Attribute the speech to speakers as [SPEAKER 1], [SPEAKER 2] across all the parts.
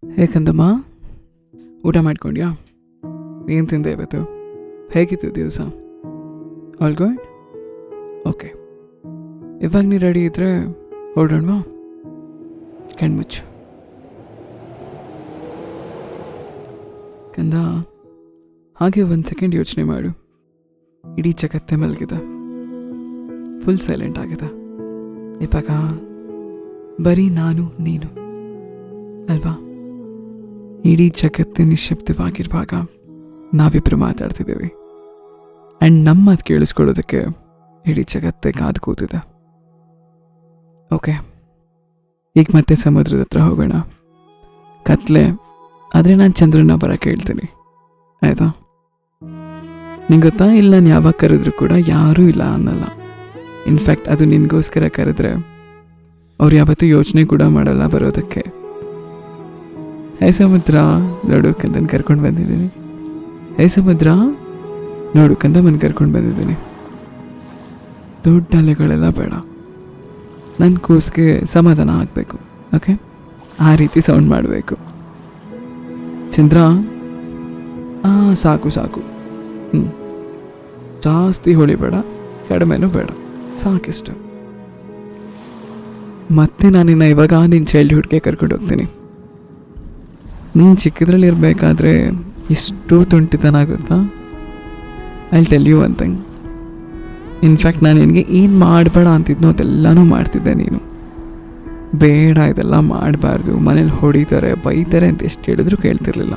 [SPEAKER 1] ಹೇಗಂದಮ್ಮ, ಊಟ ಮಾಡ್ಕೊಂಡ್ಯಾ? ಏನು ತಿಂದೆ ಇವತ್ತು? ಹೇಗಿತ್ತು ದಿವಸ? All good? ಓಕೆ, ಇವಾಗ ನೀ ರೆಡಿ ಇದ್ದರೆ ಹೊರಡೋಣವಾ? ಕಣ್ಮುಚ್ಚು. ಕಂದ, ಹಾಗೆ ಒಂದು ಸೆಕೆಂಡ್ ಯೋಚನೆ ಮಾಡು. ಇಡೀ ಜಗತ್ತೇ ಮಲಗಿದೆ, ಫುಲ್ ಸೈಲೆಂಟ್ ಆಗಿದೆ. ಇವಾಗ ಬರೀ ನಾನು ನೀನು ಅಲ್ವಾ? ಇಡೀ ಜಗತ್ತೇ ನಿಶ್ಶಬ್ದವಾಗಿರುವಾಗ ನಾವಿಬ್ಬರು ಮಾತಾಡ್ತಿದ್ದೀವಿ. ಆ್ಯಂಡ್ ನಮ್ಮ ಮಾತು ಕೇಳಿಸ್ಕೊಳ್ಳೋದಕ್ಕೆ ಇಡೀ ಜಗತ್ತೇ ಕಾದು ಕೂತಿದೆ. ಓಕೆ, ಈಗ ಮತ್ತೆ ಸಮುದ್ರದ ಹತ್ರ ಹೋಗೋಣ. ಕತ್ಲೆ ಆದರೆ ನಾನು ಚಂದ್ರನ ಬರೋಕ್ಕೆ ಹೇಳ್ತೀನಿ, ಆಯಿತಾ? ನಿಂಗೆ ಗೊತ್ತಾ, ಇಲ್ಲ ನಾನು ಯಾವಾಗ ಕರೆದ್ರೂ ಕೂಡ ಯಾರೂ ಇಲ್ಲ ಅನ್ನಲ್ಲ. ಇನ್ಫ್ಯಾಕ್ಟ್ ಅದು ನಿನಗೋಸ್ಕರ ಕರೆದ್ರೆ ಅವ್ರು ಯಾವತ್ತೂ ಯೋಚನೆ ಕೂಡ ಮಾಡಲ್ಲ ಬರೋದಕ್ಕೆ. ಹೇ ಸಮುದ್ರ, ನೋಡು ಕಂದನ್ ಕರ್ಕೊಂಡು ಬಂದಿದ್ದೀನಿ. ಹೇ ಸಮುದ್ರ, ನೋಡು ಕಂದಮ್ಮನ ಕರ್ಕೊಂಡು ಬಂದಿದ್ದೀನಿ. ದೊಡ್ಡ ಅಲೆಗಳೆಲ್ಲ ಬೇಡ, ನನ್ನ ಕೂಸಿಗೆ ಸಮಾಧಾನ ಆಗಬೇಕು. ಓಕೆ, ಆ ರೀತಿ ಸೌಂಡ್ ಮಾಡಬೇಕು. ಚಂದ್ರ, ಸಾಕು ಸಾಕು. ಜಾಸ್ತಿ ಹೊಳಿಬೇಡ, ಕಡಿಮೆನೂ ಬೇಡ, ಸಾಕಿಷ್ಟು. ಮತ್ತೆ ನಾನಿನ್ನ ಇವಾಗ ನಿನ್ನ ಚೈಲ್ಡ್ಹುಡ್ಗೆ ಕರ್ಕೊಂಡು ಹೋಗ್ತೀನಿ. ನೀನು ಚಿಕ್ಕದ್ರಲ್ಲಿ ಇರಬೇಕಾದ್ರೆ ಎಷ್ಟು ತುಂಟಿತನ ಆಗುತ್ತಾ? I tell you one thing. In fact ನಾನು ನಿನಗೆ ಏನು ಮಾಡಬೇಡ ಅಂತಿದ್ನೋ ಅದೆಲ್ಲನೂ ಮಾಡ್ತಿದ್ದೆ. ನೀನು ಬೇಡ, ಇದೆಲ್ಲ ಮಾಡಬಾರ್ದು, ಮನೇಲಿ ಹೊಡಿತಾರೆ ಬೈತಾರೆ ಅಂತ ಎಷ್ಟು ಹೇಳಿದ್ರು ಕೇಳ್ತಿರ್ಲಿಲ್ಲ.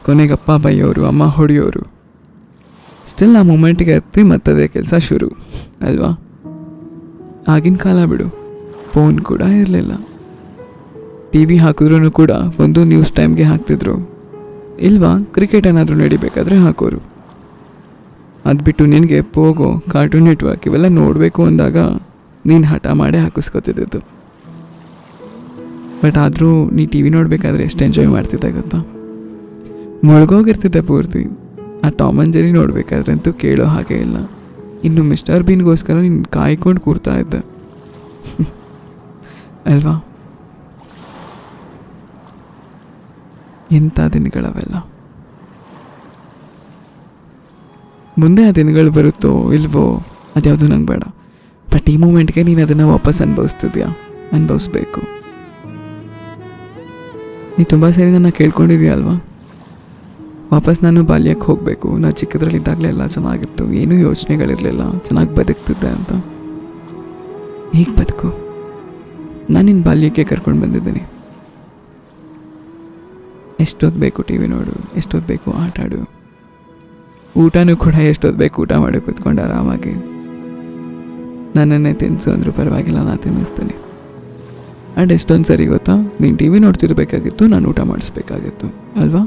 [SPEAKER 1] ಕೊನೆಗಪ್ಪ ಬೈಯೋರು, ಅಮ್ಮ ಹೊಡೆಯೋರು. ಸ್ಟಿಲ್ ಆ ಮೂಮೆಂಟಿಗೆ ಎತ್ತಿ ಮತ್ತದೇ ಕೆಲಸ ಶುರು ಅಲ್ವಾ? ಆಗಿನ ಕಾಲ ಬಿಡು, ಫೋನ್ ಕೂಡ ಇರಲಿಲ್ಲ. ಟಿ ವಿ ಹಾಕಿದ್ರೂ ಕೂಡ ಒಂದು ನ್ಯೂಸ್ ಟೈಮ್ಗೆ ಹಾಕ್ತಿದ್ರು, ಇಲ್ವಾ ಕ್ರಿಕೆಟ್ ಏನಾದರೂ ನಡಿಬೇಕಾದ್ರೆ ಹಾಕೋರು. ಅದು ಬಿಟ್ಟು ನಿನಗೆ ಪೋಗೋ, ಕಾರ್ಟೂನ್ ನೆಟ್ವರ್ಕ್ ಇವೆಲ್ಲ ನೋಡಬೇಕು ಅಂದಾಗ ನೀನು ಹಠ ಮಾಡೇ ಹಾಕಿಸ್ಕೊತಿದ್ದು. ಬಟ್ ಆದರೂ ನೀ ಟಿ ವಿ ನೋಡಬೇಕಾದ್ರೆ ಎಷ್ಟು ಎಂಜಾಯ್ ಮಾಡ್ತಿದ್ದೆ ಗೊತ್ತಾ? ಮುಳುಗೋಗಿರ್ತಿದ್ದೆ ಪೂರ್ತಿ. ಆ ಟಾಮ್ ಆ್ಯಂಡ್ ಜೆರಿ ನೋಡಬೇಕಾದ್ರೆ ಅಂತೂ ಕೇಳೋ ಹಾಗೆ ಇಲ್ಲ. ಇನ್ನು ಮಿಸ್ಟರ್ ಬೀನ್ಗೋಸ್ಕರ ನೀನು ಕಾಯ್ಕೊಂಡು ಕೂರ್ತಾ ಇದ್ದೆ ಅಲ್ವಾ? ಎಂಥ ದಿನಗಳವೆಲ್ಲ. ಮುಂದೆ ಆ ದಿನಗಳು ಬರುತ್ತೋ ಇಲ್ವೋ ಅದ್ಯಾವುದು ನಂಗೆ ಬೇಡ. ಬಟ್ ಈ ಮೂಮೆಂಟ್ಗೆ ನೀನು ಅದನ್ನು ವಾಪಸ್ ಅನುಭವಿಸ್ತಿದ್ಯಾ? ಅನುಭವಿಸ್ಬೇಕು. ನೀ ತುಂಬ ಸರಿ ನನ್ನ ಕೇಳ್ಕೊಂಡಿದ್ಯಾ ಅಲ್ವಾ? ವಾಪಸ್ ನಾನು ಬಾಲ್ಯಕ್ಕೆ ಹೋಗಬೇಕು, ನಾನು ಚಿಕ್ಕದ್ರಲ್ಲಿದ್ದಾಗಲೇ ಎಲ್ಲ ಚೆನ್ನಾಗಿತ್ತು, ಏನೂ ಯೋಚನೆಗಳಿರಲಿಲ್ಲ, ಚೆನ್ನಾಗಿ ಬದುಕ್ತಿದ್ದೆ ಅಂತ. ಹೀಗೆ ಬದುಕು. ನಾನು ನಿನ್ನ ಬಾಲ್ಯಕ್ಕೆ ಕರ್ಕೊಂಡು ಬಂದಿದ್ದೀನಿ. ಎಷ್ಟೊತ್ತು ಬೇಕು ಟಿ ವಿ ನೋಡು, ಎಷ್ಟೊತ್ತು ಬೇಕು ಆಟ ಆಡು, ಊಟನೂ ಕೂಡ ಎಷ್ಟೊತ್ತು ಬೇಕು ಊಟ ಮಾಡಿ ಕೂತ್ಕೊಂಡು ಆರಾಮಾಗಿ. ನನ್ನನ್ನೇ ತಿನ್ನಿಸು ಅಂದರೂ ಪರವಾಗಿಲ್ಲ, ನಾನು ತಿನ್ನಿಸ್ತೀನಿ. ಆ್ಯಂಡ್ ಎಷ್ಟೊಂದು ಸರಿ ಗೊತ್ತಾ, ನೀನು ಟಿ ವಿ ನೋಡ್ತಿರ್ಬೇಕಾಗಿತ್ತು, ನಾನು ಊಟ ಮಾಡಿಸ್ಬೇಕಾಗಿತ್ತು ಅಲ್ವಾ?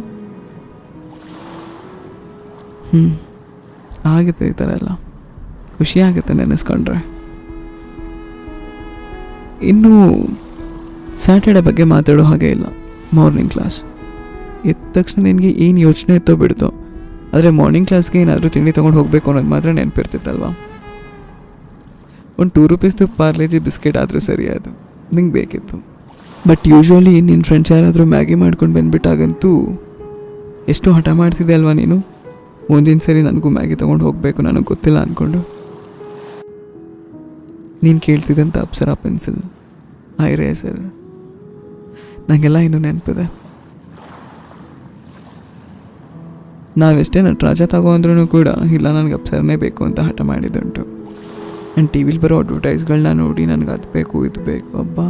[SPEAKER 1] ಆಗುತ್ತೆ ಈ ಥರ ಎಲ್ಲ. ಖುಷಿ ಆಗುತ್ತೆ ನೆನೆಸ್ಕೊಂಡ್ರೆ. ಇನ್ನೂ ಸ್ಯಾಟರ್ಡೆ ಬಗ್ಗೆ ಮಾತಾಡೋ ಹಾಗೆ ಇಲ್ಲ. ಮಾರ್ನಿಂಗ್ ಕ್ಲಾಸ್ ಎದ್ದ ತಕ್ಷಣ ನಿನಗೆ ಏನು ಯೋಚನೆ ಇತ್ತೋ ಬಿಡ್ತೋ, ಆದರೆ ಮಾರ್ನಿಂಗ್ ಕ್ಲಾಸ್ಗೆ ಏನಾದರೂ ತಿಂಡಿ ತೊಗೊಂಡು ಹೋಗಬೇಕು ಅನ್ನೋದು ಮಾತ್ರ ನೆನಪಿರ್ತಿತ್ತಲ್ವ? ಒಂದು ₹2 ಪಾರ್ಲೇಜಿ ಬಿಸ್ಕೆಟ್ ಆದರೂ ಸರಿ, ಅದು ನಿಂಗೆ ಬೇಕಿತ್ತು. ಬಟ್ ಯೂಶ್ವಲಿ ನಿನ್ನ ಫ್ರೆಂಡ್ಸ್ ಯಾರಾದರೂ ಮ್ಯಾಗಿ ಮಾಡ್ಕೊಂಡು ಬಂದುಬಿಟ್ಟಾಗಂತೂ ಎಷ್ಟು ಹಠ ಮಾಡ್ತಿದ್ದೆ ಅಲ್ವಾ ನೀನು? ಮುಂದಿನ ಸರಿ ನನಗೂ ಮ್ಯಾಗಿ ತೊಗೊಂಡು ಹೋಗಬೇಕು, ನನಗೆ ಗೊತ್ತಿಲ್ಲ ಅಂದ್ಕೊಂಡು. ನೀನು ಕೇಳ್ತಿದ್ದಂಥ ಅಪ್ಸರಾ ಪೆನ್ಸಿಲ್, ಐರೇಸರ್, ನನಗೆಲ್ಲ ಇನ್ನೂ ನೆನಪಿದೆ. ನಾವೆಷ್ಟೇ ನಟರಾಜ ತಗೋ ಅಂದ್ರೂ ಕೂಡ ಇಲ್ಲ, ನನಗೆ ಅಪ್ಸರನೇ ಬೇಕು ಅಂತ ಹಠ ಮಾಡಿದ್ದುಂಟು. ಆ್ಯಂಡ್ ಟಿ ವಿಲಿ ಬರೋ ಅಡ್ವರ್ಟೈಸ್ಗಳನ್ನ ನೋಡಿ ನನಗೆ ಅದು ಬೇಕು ಇದು ಬೇಕು. ಅಬ್ಬಾ,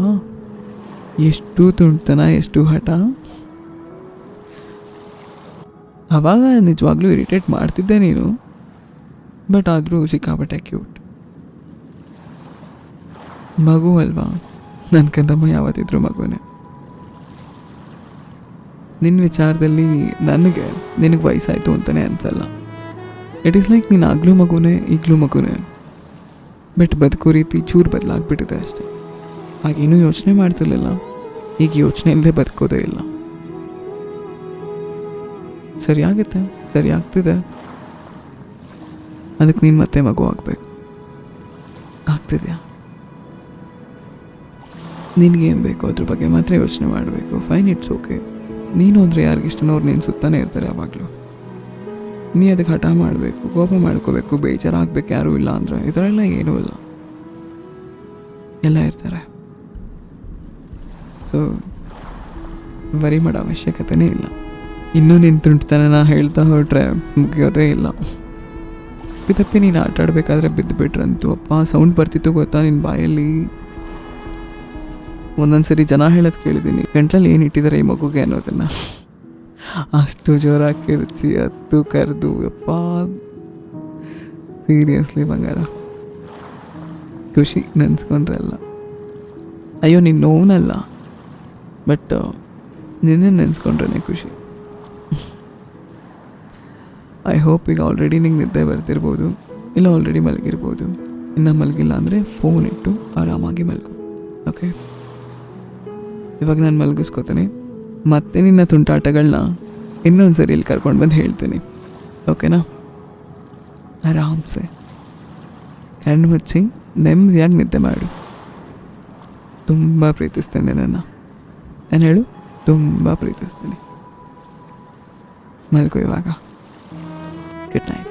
[SPEAKER 1] ಎಷ್ಟು ತುಂಟತನ, ಎಷ್ಟು ಹಠ. ಆವಾಗ ನಿಜವಾಗ್ಲೂ ಇರಿಟೇಟ್ ಮಾಡ್ತಿದ್ದೆ ನೀನು, ಬಟ್ ಆದರೂ ಸಿಕ್ಕಾಪಟ್ಟೆ ಕ್ಯೂಟ್ ಮಗು ಅಲ್ವಾ? ನನ್ನ ಕಂದಮ್ಮ ಯಾವತ್ತಿದ್ರು ಮಗುನೇ. ನಿನ್ನ ವಿಚಾರದಲ್ಲಿ ನನಗೆ ನಿನಗೆ ವಯಸ್ಸಾಯಿತು ಅಂತಲೇ ಅನಿಸಲ್ಲ. ಇಟ್ ಈಸ್ ಲೈಕ್ ನೀನು ಆಗಲೂ ಮಗುನೇ, ಈಗಲೂ ಮಗುನೇ, ಬಟ್ ಬದುಕೋ ರೀತಿ ಚೂರು ಬದಲಾಗ್ಬಿಟ್ಟಿದೆ ಅಷ್ಟೆ. ಹಾಗೇನೂ ಯೋಚನೆ ಮಾಡ್ತಿರ್ಲಿಲ್ಲ, ಈಗ ಯೋಚನೆ ಇಲ್ಲದೆ ಬದುಕೋದೇ ಇಲ್ಲ. ಸರಿ ಆಗುತ್ತೆ, ಸರಿ ಆಗ್ತಿದೆ. ಅದಕ್ಕೆ ನೀನು ಮತ್ತೆ ಮಗು ಆಗಬೇಕು. ಆಗ್ತಿದ್ಯಾ? ನಿನಗೇನು ಬೇಕೋ ಅದ್ರ ಬಗ್ಗೆ ಮಾತ್ರ ಯೋಚನೆ ಮಾಡಬೇಕು. Fine, it's okay. ನೀನು ಅಂದರೆ ಯಾರಿಗಿಷ್ಟನೋ ಅವ್ರು ನೀನು ಸುತ್ತಾನೆ ಇರ್ತಾರೆ ಯಾವಾಗಲೂ. ನೀ ಅದಕ್ಕೆ ಹಠ ಮಾಡಬೇಕು, ಕೋಪ ಮಾಡ್ಕೋಬೇಕು, ಬೇಜಾರಾಗಬೇಕು ಯಾರೂ ಇಲ್ಲ ಅಂದರೆ ಈ ಥರ ಎಲ್ಲ ಏನೂ ಇಲ್ಲ. ಎಲ್ಲ ಇರ್ತಾರೆ. ಸೊ ವರಿ ಮಾಡೋ ಅವಶ್ಯಕತೆನೇ ಇಲ್ಲ. ಇನ್ನೂ ನಿನ್ನ ತುಂಟತನ ಹೇಳ್ತಾ ಹೊರಟ್ರೆ ಮುಗಿಯೋದೇ ಇಲ್ಲ. ತಪ್ಪಿ ನೀನು ಆಟ ಆಡಬೇಕಾದ್ರೆ ಬಿದ್ದುಬಿಟ್ರಂತೂ ಅಪ್ಪ ಸೌಂಡ್ ಬರ್ತಿತ್ತು ಗೊತ್ತಾ ನಿನ್ನ ಬಾಯಲ್ಲಿ. ಒಂದೊಂದು ಸರಿ ಜನ ಹೇಳೋದು ಕೇಳಿದ್ದೀನಿ, ಗಂಟ್ಲಲ್ಲಿ ಏನು ಇಟ್ಟಿದ್ದಾರೆ ಈ ಮಗುಗೆ ಅನ್ನೋದನ್ನು. ಅಷ್ಟು ಜೋರಾಗಿ ಕಿರ್ಚಿ ಹತ್ತು ಕರೆದು ಅಪ್ಪ ಸೀರಿಯಸ್ಲಿ ಬಂಗಾರ ಖುಷಿ ನೆನೆಸ್ಕೊಂಡ್ರೆ ಅಲ್ಲ. ಅಯ್ಯೋ ನೀನು ನೋವನಲ್ಲ, ಬಟ್ ನಿನ್ನೆ ನೆನೆಸ್ಕೊಂಡ್ರೆ ಖುಷಿ. ಐ ಹೋಪ್ ಈಗ ಆಲ್ರೆಡಿ ನಿಂಗೆ ನಿದ್ದೆ ಬರ್ತಿರ್ಬೋದು, ಇಲ್ಲ ಆಲ್ರೆಡಿ ಮಲಗಿರ್ಬೋದು. ಇನ್ನು ಮಲಗಿಲ್ಲ ಅಂದರೆ ಫೋನ್ ಇಟ್ಟು ಆರಾಮಾಗಿ ಮಲಗು. ಓಕೆ, ಇವಾಗ ನಾನು ಮಲಗಿಸ್ಕೋತೀನಿ. ಮತ್ತೆ ನಿನ್ನ ತುಂಟಾಟಗಳನ್ನ ಇನ್ನೊಂದು ಸರಿ ಇಲ್ಲಿ ಕರ್ಕೊಂಡು ಬಂದು ಹೇಳ್ತೀನಿ. ಓಕೆನಾ? ಆರಾಮ್ಸೆ ಕಣ್ಣು ಮುಚ್ಚಿ ನೆಮ್ಮದಿಯಾಗಿ ನಿದ್ದೆ ಮಾಡು. ತುಂಬ ಪ್ರೀತಿಸ್ತೇನೆ ನನ್ನ. ನಾನು ಹೇಳು, ತುಂಬ ಪ್ರೀತಿಸ್ತೀನಿ. ಮಲ್ಕೋ ಇವಾಗ. Good night.